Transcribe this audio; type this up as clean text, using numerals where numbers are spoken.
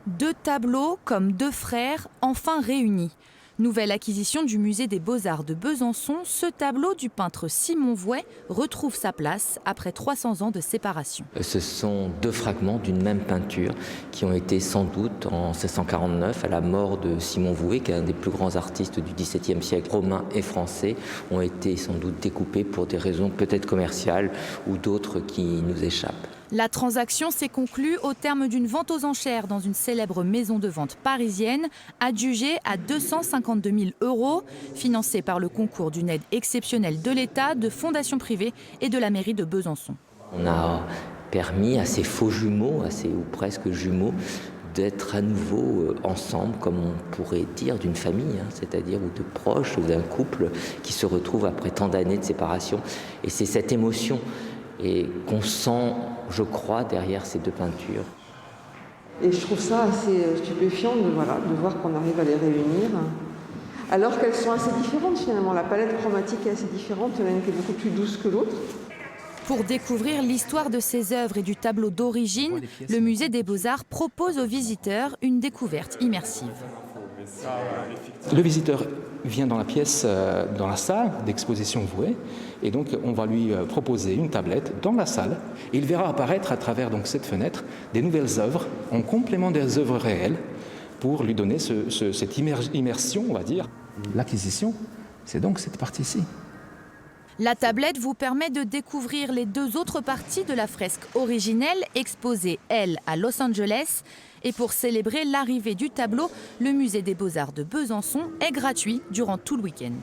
Deux tableaux comme deux frères, enfin réunis. Nouvelle acquisition du musée des Beaux-Arts de Besançon, ce tableau du peintre Simon Vouet retrouve sa place après 300 ans de séparation. Ce sont deux fragments d'une même peinture qui ont été sans doute en 1649, à la mort de Simon Vouet, qui est un des plus grands artistes du XVIIe siècle, romain et français, ont été sans doute découpés pour des raisons peut-être commerciales ou d'autres qui nous échappent. La transaction s'est conclue au terme d'une vente aux enchères dans une célèbre maison de vente parisienne, adjugée à 252 000 €, financée par le concours d'une aide exceptionnelle de l'État, de fondations privées et de la mairie de Besançon. On a permis à ces faux jumeaux, ou presque jumeaux, d'être à nouveau ensemble, comme on pourrait dire, d'une famille, c'est-à-dire ou de proches, ou d'un couple qui se retrouve après tant d'années de séparation. Et c'est cette émotion qu'on sent, je crois, derrière ces deux peintures. Et je trouve ça assez stupéfiant de voir qu'on arrive à les réunir, alors qu'elles sont assez différentes finalement. La palette chromatique est assez différente, il y en a une qui est beaucoup plus douce que l'autre. Pour découvrir l'histoire de ces œuvres et du tableau d'origine, le musée des Beaux-Arts propose aux visiteurs une découverte immersive. Le visiteur vient dans la pièce, dans la salle d'exposition Vouet, et donc on va lui proposer une tablette dans la salle, et il verra apparaître à travers donc cette fenêtre des nouvelles œuvres en complément des œuvres réelles pour lui donner cette immersion, on va dire. L'acquisition, c'est donc cette partie-ci. La tablette vous permet de découvrir les deux autres parties de la fresque originelle exposée, elle, à Los Angeles. Et pour célébrer l'arrivée du tableau, le musée des Beaux-Arts de Besançon est gratuit durant tout le week-end.